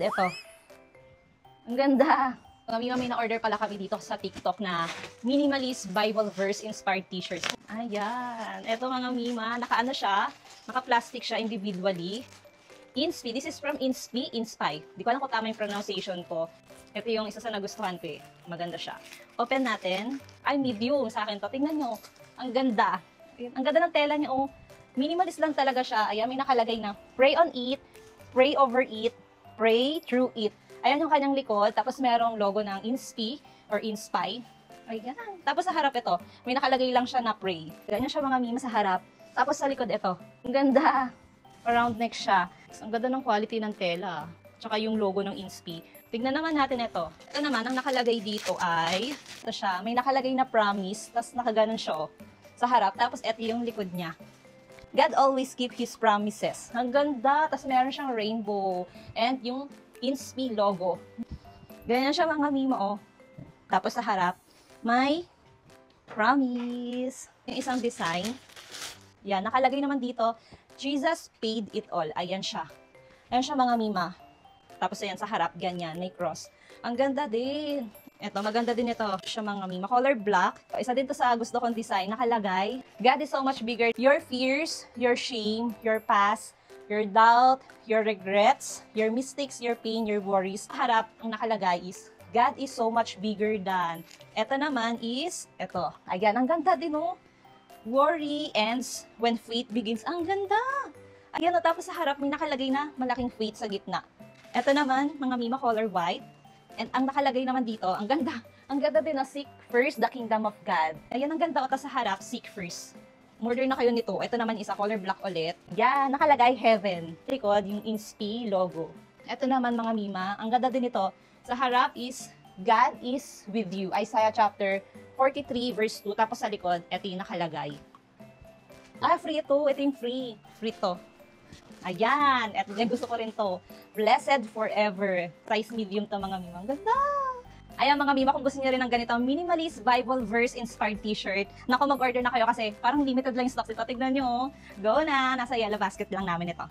Ito. Ang ganda. May na-order pala kami dito sa TikTok na minimalist Bible verse-inspired t-shirts. Ayan. Ito mga mima. Naka-ano siya? Naka-plastic siya individually. Inspi. This is from Inspi. Inspy. Di ko alam kung tama yung pronunciation ko. Ito yung isa sa nagustuhan ko eh. Maganda siya. Open natin. Ay, medium sa akin to. Tingnan nyo. Ang ganda. Ang ganda ng tela niya. Oh. Minimalist lang talaga siya. Ayan, may nakalagay na pray on it, pray over it, pray through it. Ayan yung kanyang likod. Tapos merong logo ng Inspi or Inspy. Ayan. Tapos sa harap ito, may nakalagay lang siya na pray. Ganyan siya mga mima sa harap. Tapos sa likod ito. Ang ganda. Round neck siya. Ang ganda ng quality ng tela. Tsaka yung logo ng Inspi. Tignan naman natin ito. Ito naman, ang nakalagay dito ay, ito siya, may nakalagay na promise, tapos nakaganon siya oh, sa harap. Tapos ito yung likod niya. God always keep His promises. Ang ganda. Tapos meron siyang rainbow. And yung Inspi logo. Ganyan siya mga mima oh. Tapos sa harap, may promise. Yung isang design. Yan, nakalagay naman dito, Jesus paid it all. Ayan siya. Ayan siya mga mima. Tapos ayan sa harap, ganyan, may cross. Ang ganda din. Ito, maganda din ito. Siya mga mima. Color black. Isa din to sa gusto kong design. Nakalagay, God is so much bigger. Your fears, your shame, your past, your doubt, your regrets, your mistakes, your pain, your worries. Sa harap, ang nakalagay is, God is so much bigger than. Ito naman is, ito. Ayan, ang ganda din oh. Worry ends when faith begins. Ang ganda! Ayan, tapos sa harap, may nakalagay na malaking faith sa gitna. Ito naman, mga mima, color white. And ang nakalagay naman dito, ang ganda. Ang ganda din na seek first the kingdom of God. Ayan, ang ganda. Ito sa harap, seek first. Order na kayo nito. Ito naman isa, color black ulit. Yan, nakalagay heaven. Likod, yung Inspi logo. Ito naman, mga mima, ang ganda din ito. Sa harap is, God is with you. Isaiah chapter 43 verse 2. Tapos sa likod, ito yung nakalagay. Ah, free ito. Ito yung free. Free to. Ayan. Ito yung gusto ko rin to. Blessed forever. Size medium to mga mima. Ang ganda. Ayan mga mima, kung gusto niyo rin ng ganito minimalist Bible verse inspired t-shirt, naku, mag-order na kayo kasi parang limited lang yung stocks ito. Tignan nyo. Go na. Nasa yellow basket lang namin ito.